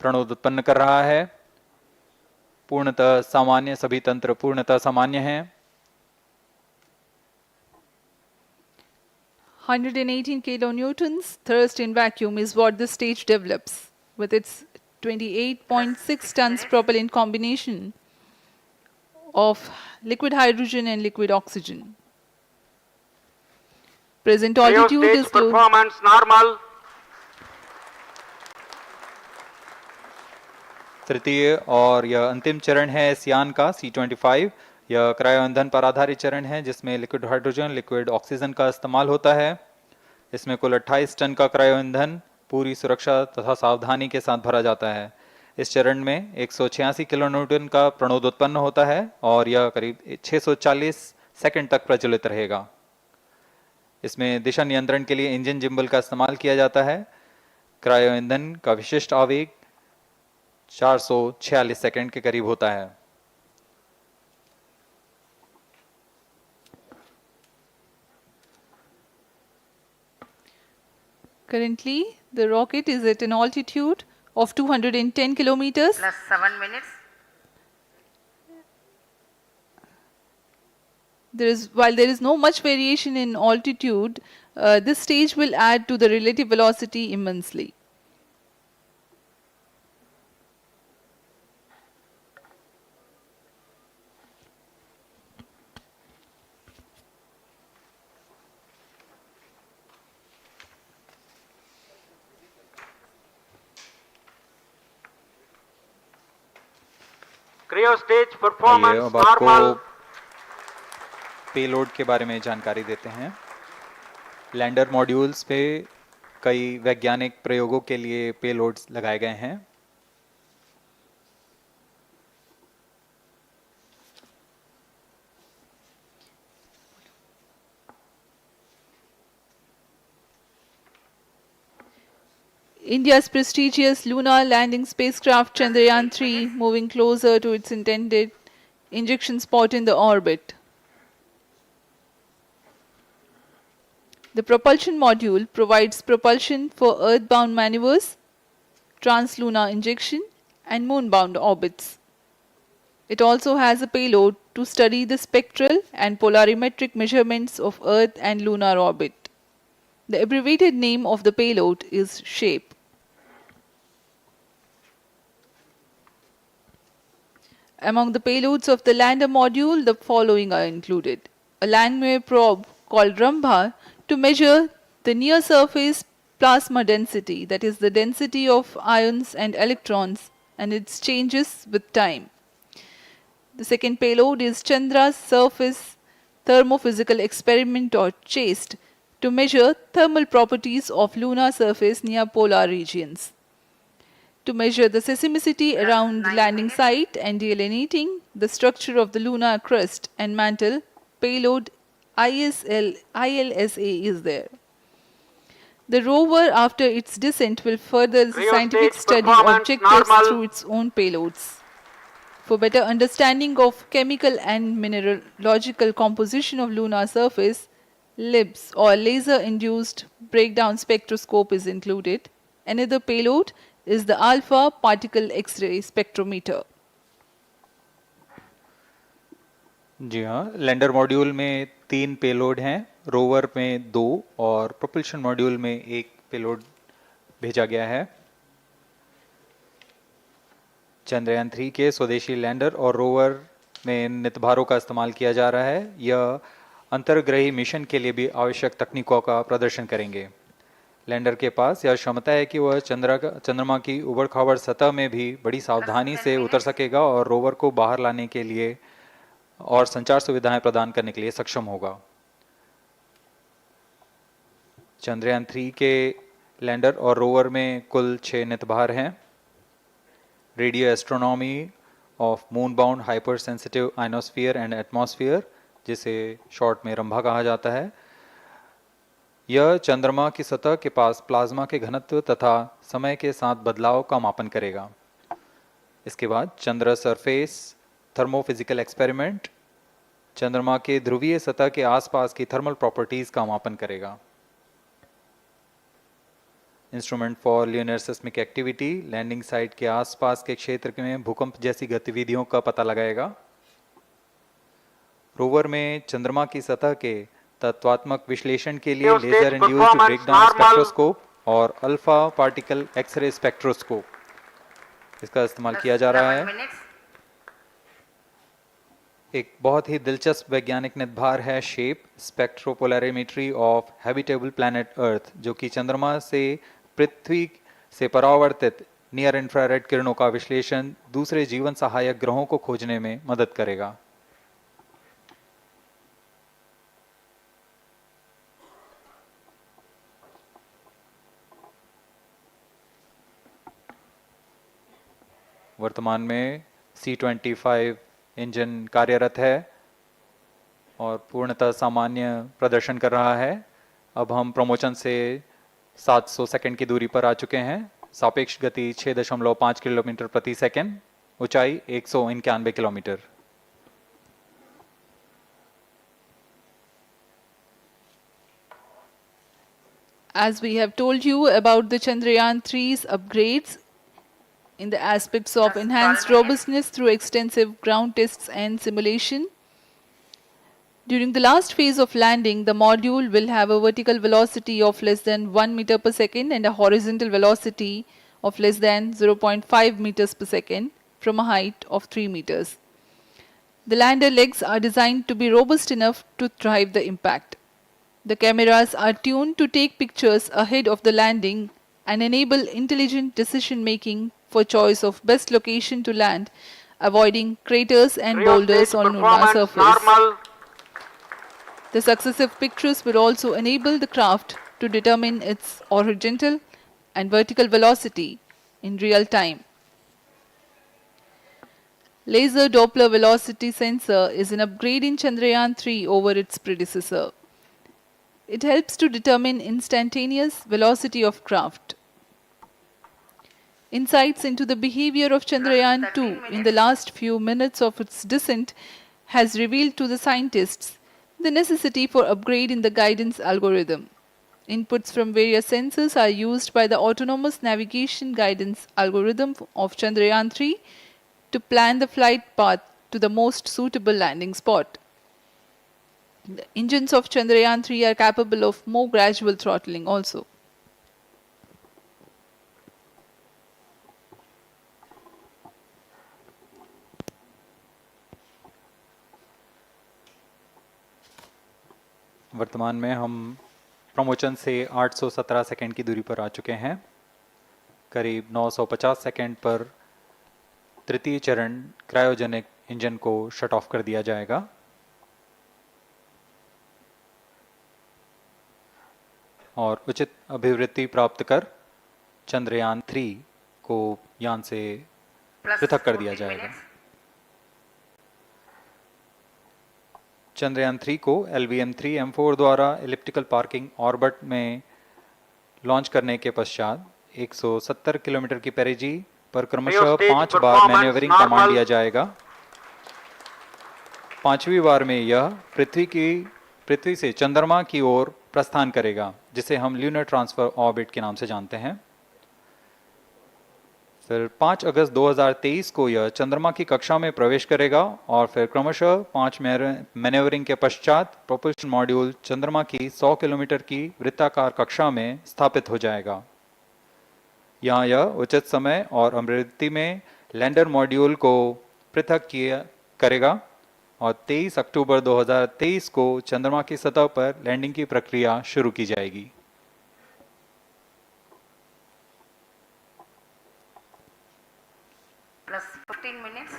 [SPEAKER 1] प्रणोद उत्पन्न कर रहा है। पूर्णतः सामान्य, सभी तंत्र पूर्णतः सामान्य हैं।
[SPEAKER 2] 118 kilonewtons thrust in vacuum is what this stage develops with its 28.6 tons propellant combination of liquid hydrogen and liquid oxygen. Present altitude is low.
[SPEAKER 5] Performance normal.
[SPEAKER 1] तृतीय और यह अंतिम चरण है इस यान का C25। यह क्रायो ईंधन पर आधारित चरण है जिसमें लिक्विड हाइड्रोजन, लिक्विड ऑक्सीजन का इस्तेमाल होता है। इसमें कुल 28 टन का क्रायो ईंधन पूरी सुरक्षा तथा सावधानी के साथ भरा जाता है। इस चरण में 186 किलोन्यूटन का प्रणोद उत्पन्न होता है और यह करीब 640 सेकंड तक प्रज्वलित रहेगा। इसमें दिशा नियंत्रण के लिए इंजन जिम्बल का इस्तेमाल किया जाता है। क्रायो ईंधन का विशिष्ट आवेग 446 सेकंड के करीब होता है।
[SPEAKER 2] Currently, the rocket is at an altitude of 210 kilometers.
[SPEAKER 3] Plus 7 minutes.
[SPEAKER 2] While there is no much variation in altitude, this stage will add to the relative velocity immensely.
[SPEAKER 5] Cryo stage
[SPEAKER 1] आइए
[SPEAKER 5] performance
[SPEAKER 1] अब आपको
[SPEAKER 5] normal.
[SPEAKER 1] Payload के बारे में जानकारी देते हैं। Lander modules पे कई वैज्ञानिक प्रयोगों के लिए पेलोड्स लगाए गए हैं।
[SPEAKER 2] India's prestigious lunar landing spacecraft Chandrayaan 3 moving closer to its intended injection spot in the orbit. The propulsion module provides propulsion for earthbound maneuvers, translunar injection, and moonbound orbits. It also has a payload to study the spectral and polarimetric measurements of Earth and lunar orbit. The abbreviated name of the payload is SHAPE. Among the payloads of the lander module, the following are included. A landwehr probe called Rambha to measure the near-surface plasma density, that is the density of ions and electrons, and its changes with time. The second payload is Chandra's Surface Thermophysical Experiment or CHASTE to measure thermal properties of lunar surface near polar regions. to measure the seismicity around the landing site and delineating the structure of the lunar crust and mantle, payload ILSA is there. The rover, after its descent, will further the scientific study objectives through its own payloads. For better understanding of chemical and mineralogical composition of lunar surface, LIBS or laser-induced breakdown spectroscope is included. Another payload is the alpha particle X-ray spectrometer.
[SPEAKER 1] जी हाँ, lander module में 3 payload हैं, rover में 2 और propulsion module में 1 payload भेजा गया है। चंद्रयान 3 के स्वदेशी लैंडर और रोवर में नितभारों का इस्तेमाल किया जा रहा है। यह अंतर्ग्रही मिशन के लिए भी आवश्यक तकनीकों का प्रदर्शन करेंगे। लैंडर के पास यह क्षमता है कि वह चंद्रमा की उबड़-खाबड़ सतह में भी बड़ी सावधानी से उतर सकेगा और रोवर को बाहर लाने के लिए और संचार सुविधाएं प्रदान करने के लिए सक्षम होगा। चंद्रयान 3 के लैंडर और रोवर में कुल 6 नितभार हैं। Radio astronomy of moon bound hyper sensitive ionosphere and atmosphere, जिसे शॉर्ट में रंभा कहा जाता है, यह चंद्रमा की सतह के पास प्लाज्मा के घनत्व तथा समय के साथ बदलाव का मापन करेगा। इसके बाद चंद्र सरफेस थर्मोफिजिकल एक्सपेरिमेंट चंद्रमा के ध्रुवीय सतह के आसपास की थर्मल प्रॉपर्टीज का मापन करेगा। Instrument for lunar seismic activity landing site के आसपास के क्षेत्र में भूकंप जैसी गतिविधियों का पता लगाएगा। रोवर में चंद्रमा की सतह के तत्वात्मक विश्लेषण के लिए लेजर इंड्यूस्ड ब्रेकडाउन स्पेक्ट्रोस्कोप और अल्फा पार्टिकल एक्सरे स्पेक्ट्रोस्कोप इसका इस्तेमाल किया जा रहा है। एक बहुत ही दिलचस्प वैज्ञानिक निर्धार है shape स्पेक्ट्रोपोलैरिमेट्री of habitable planet earth, जो कि चंद्रमा से पृथ्वी से परावर्तित नियर इंफ्रारेड किरणों का विश्लेषण दूसरे जीवन सहायक ग्रहों को खोजने में मदद करेगा। वर्तमान में C-25 इंजन कार्यरत है और पूर्णतः सामान्य प्रदर्शन कर रहा है। अब हम प्रमोशन से 700 सेकंड की दूरी पर आ चुके हैं। सापेक्ष गति 6.5 किलोमीटर प्रति सेकंड, ऊंचाई 191 kilometre.
[SPEAKER 2] As we have told you about the Chandrayaan 3's upgrades in the aspects of enhanced robustness through extensive ground tests and simulation. During the last phase of landing, the module will have a vertical velocity of less than 1 meter per second and a horizontal velocity of less than 0.5 meters per second from a height of 3 meters. The lander legs are designed to be robust enough to drive the impact. The cameras are tuned to take pictures ahead of the landing and enable intelligent decision making for choice of best location to land, avoiding craters and boulders on lunar surface. The successive pictures will also enable the craft to determine its horizontal and vertical velocity in real time. Laser Doppler velocity sensor is an upgrade in Chandrayaan 3 over its predecessor. It helps to determine instantaneous velocity of craft. Insights into the behavior of Chandrayaan 2 in the last few minutes of its descent has revealed to the scientists the necessity for upgrade in the guidance algorithm. Inputs from various sensors are used by the autonomous navigation guidance algorithm of Chandrayaan 3 to plan the flight path to the most suitable landing spot. The engines of Chandrayaan 3 are capable of more gradual throttling also.
[SPEAKER 1] वर्तमान में हम promotion से 817 second की दूरी पर आ चुके हैं। करीब 950 सेकंड पर तृतीय चरण क्रायोजेनिक इंजन को शट ऑफ कर दिया जाएगा। और उचित अभिवृद्धि प्राप्त कर चंद्रयान 3 को यान से
[SPEAKER 3] plus
[SPEAKER 1] पृथक कर दिया
[SPEAKER 3] 14
[SPEAKER 1] जाएगा।
[SPEAKER 3] minutes.
[SPEAKER 1] चंद्रयान 3 को LVM-3 M4 द्वारा एलिप्टिकल पार्किंग ऑर्बिट में लॉन्च करने के पश्चात 170 किलोमीटर की पेरिजी पर क्रमशः 5 बार मैन्यूवरिंग कमांड दिया जाएगा। 5वीं बार में यह पृथ्वी से चंद्रमा की ओर प्रस्थान करेगा, जिसे हम ल्यूनर ट्रांसफर ऑर्बिट के नाम से जानते हैं। फिर 5 अगस्त 2023 को यह चंद्रमा की कक्षा में प्रवेश करेगा और फिर क्रमशः 5 मैन्यूवरिंग के पश्चात प्रोपल्शन मॉड्यूल चंद्रमा की 100 किलोमीटर की वृत्ताकार कक्षा में स्थापित हो जाएगा। यहाँ यह उचित समय और अमृति में लैंडर मॉड्यूल को पृथक करेगा और 23 अक्टूबर 2023 को चंद्रमा की सतह पर लैंडिंग की प्रक्रिया शुरू की जाएगी।
[SPEAKER 3] Plus 15 minutes.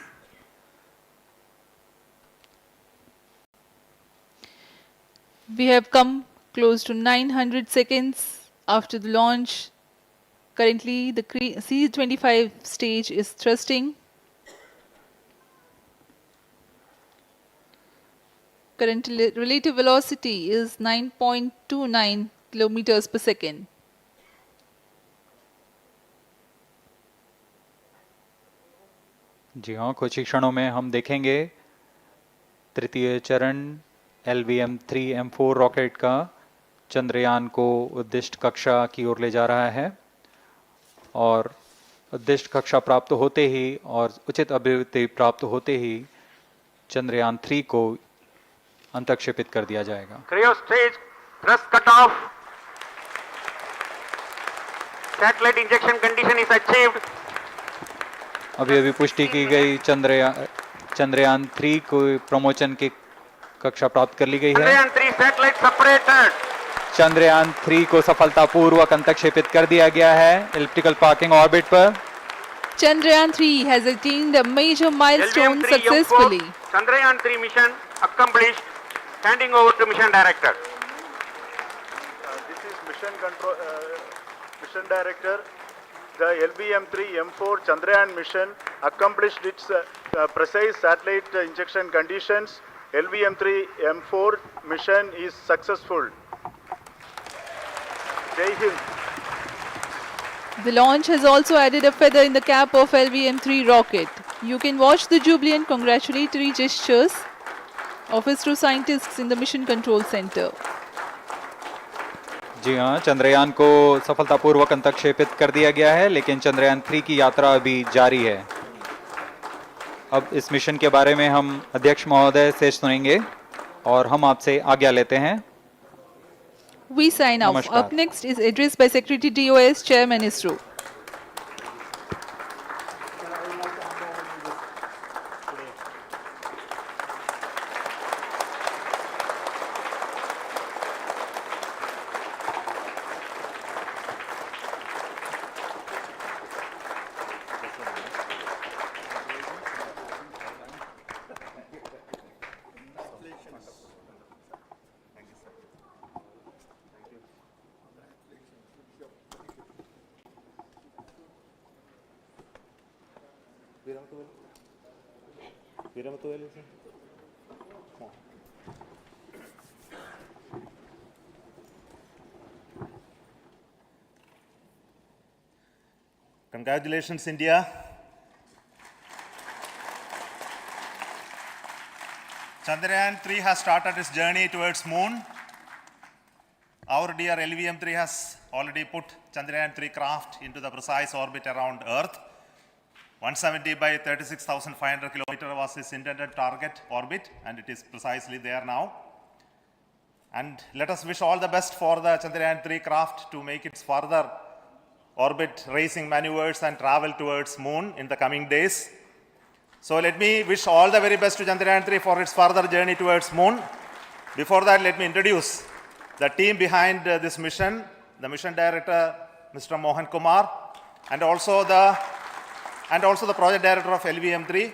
[SPEAKER 2] We have come close to 900 seconds after the launch. Currently, the C-25 stage is thrusting. Current relative velocity is 9.29 kilometers per second.
[SPEAKER 1] जी हाँ, कुछ ही क्षणों में हम देखेंगे तृतीय चरण LVM-3 M4 रॉकेट का चंद्रयान को उद्दिष्ट कक्षा की ओर ले जा रहा है और उद्दिष्ट कक्षा प्राप्त होते ही और उचित अभिवृद्धि प्राप्त होते ही चंद्रयान 3 को अंतक्षेपित कर दिया जाएगा।
[SPEAKER 5] Cryo stage thrust cutoff. Satellite injection condition is achieved.
[SPEAKER 1] अभी पुष्टि की गई चंद्रयान 3 को प्रमोशन की कक्षा प्राप्त कर ली गई है।
[SPEAKER 5] Chandrayaan 3 satellite separated.
[SPEAKER 1] चंद्रयान 3 को सफलतापूर्वक अंतक्षेपित कर दिया गया है एलिप्टिकल पार्किंग ऑर्बिट पर।
[SPEAKER 2] Chandrayaan 3 has attained a major milestone
[SPEAKER 5] LVM-3
[SPEAKER 2] successfully.
[SPEAKER 5] Chandrayaan 3 mission accomplished. Handing over to mission director.
[SPEAKER 8] This is mission director. The LVM-3 M4 Chandrayaan mission accomplished its precise satellite injection conditions. LVM-3 M4 mission is successful. Jai Hind.
[SPEAKER 2] The launch has also added a feather in the cap of LVM-3 rocket. You can watch the jubilant congratulatory gestures of ISRO scientists in the Mission Control Center.
[SPEAKER 1] जी हाँ, चंद्रयान को सफलतापूर्वक अंतक्षेपित कर दिया गया है, लेकिन चंद्रयान 3 की यात्रा अभी जारी है। अब इस मिशन के बारे में हम अध्यक्ष महोदय से सुनेंगे और हम आपसे आज्ञा लेते हैं।
[SPEAKER 2] We sign off.
[SPEAKER 1] नमस्कार।
[SPEAKER 2] Up next is address by Secretary DOS, Chairman ISRO.
[SPEAKER 13] Congratulations, India. Chandrayaan 3 has started its journey towards moon. Our dear LVM-3 has already put Chandrayaan 3 craft into the precise orbit around Earth. 170 by 36,500 kilometers was its intended target orbit, and it is precisely there now. And let us wish all the best for the Chandrayaan 3 craft to make its further orbit racing maneuvers and travel towards moon in the coming days. So let me wish all the very best to Chandrayaan 3 for its further journey towards moon. Before that, let me introduce the team behind this mission, the mission director, Mr. Mohan Kumar, and also the project director of LVM-3,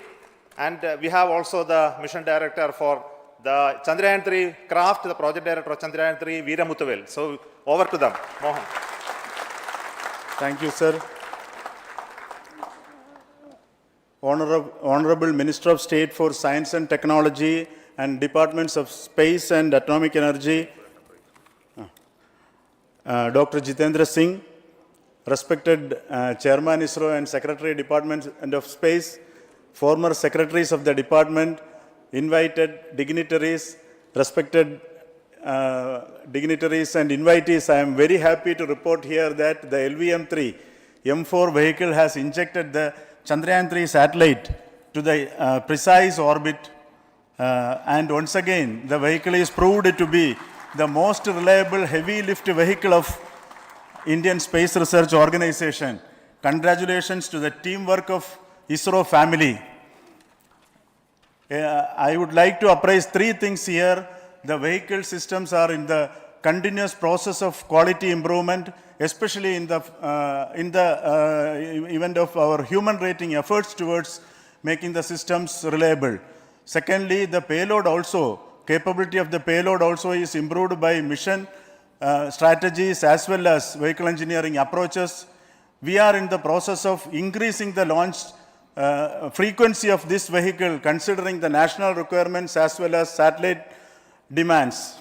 [SPEAKER 13] and we have also the mission director for the Chandrayaan 3 craft, the project director of Chandrayaan 3, Veera Muthuvel. So over to them, Mohan.
[SPEAKER 14] Thank you, sir.
[SPEAKER 8] Honorable Minister of State for Science and Technology and Departments of Space and Atomic Energy, Dr. Jitendra Singh, respected Chairman ISRO and Secretary Department of Space, former secretaries of the department, invited dignitaries, respected dignitaries and invitees. I am very happy to report here that the LVM-3 M4 vehicle has injected the Chandrayaan-3 satellite to the precise orbit, and once again the vehicle is proved to be the most reliable heavy lift vehicle of Indian Space Research Organization. Congratulations to the teamwork of ISRO family. I would like to appraise three things here. The vehicle systems are in the continuous process of quality improvement, especially in the event of our human rating efforts towards making the systems reliable. Secondly, the payload also, capability of the payload also is improved by mission strategies as well as vehicle engineering approaches. We are in the process of increasing the launch frequency of this vehicle considering the national requirements as well as satellite demands.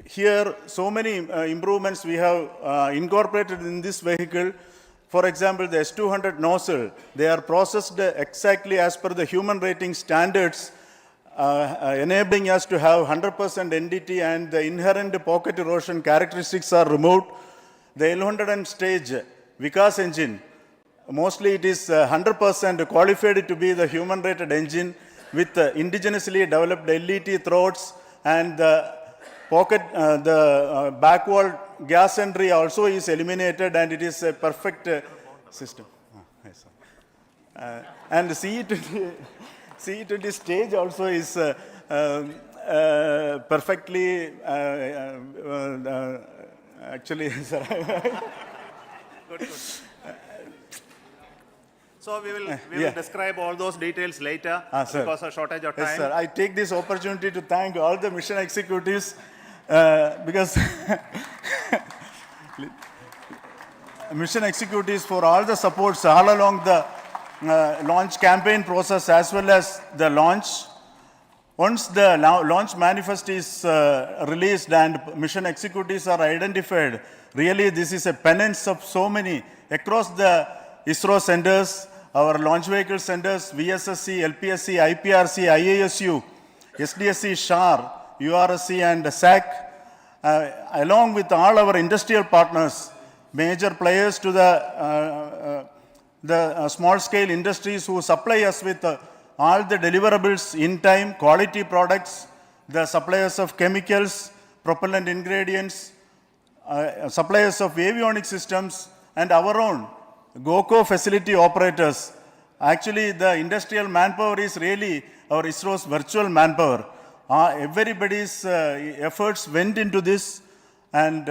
[SPEAKER 8] Here, so many improvements we have incorporated in this vehicle. For example, the S200 nozzle, they are processed exactly as per the human rating standards, enabling us to have 100% NDT, and the inherent pocket erosion characteristics are removed. The L100 stage Vikas engine, mostly it is 100% qualified to be the human rated engine with indigenously developed LET throats, and the pocket, the back wall gas entry also is eliminated, and it is a perfect system. And CE20 stage also is perfectly, actually, sir.
[SPEAKER 13] Good. So we will describe all those details later because of shortage of time.
[SPEAKER 8] Yes, sir. I take this opportunity to thank all the mission executives because mission executives for all the supports all along the launch campaign process as well as the launch. Once the launch manifest is released and mission executives are identified, really this is a penance of so many across the ISRO centers, our launch vehicle centers, VSSC, LPSC, IPRC, IASU, SDSC, SHAR, URSC and SAC, along with all our industrial partners, major players to the small-scale industries who supply us with all the deliverables in time, quality products, the suppliers of chemicals, propellant ingredients, suppliers of avionics systems, and our own GOCO facility operators. Actually, the industrial manpower is really our ISRO's virtual manpower. Everybody's efforts went into this, and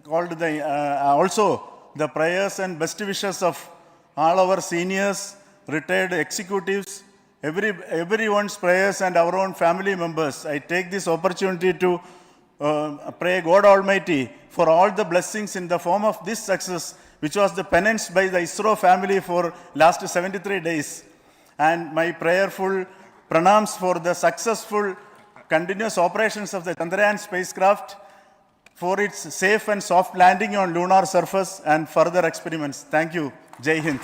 [SPEAKER 8] also the prayers and best wishes of all our seniors, retired executives, everyone's prayers and our own family members. I take this opportunity to pray God Almighty for all the blessings in the form of this success, which was the penance by the ISRO family for last 73 days. And my prayerful pranams for the successful continuous operations of the Chandrayaan spacecraft, for its safe and soft landing on lunar surface and further experiments. Thank you. Jai Hind.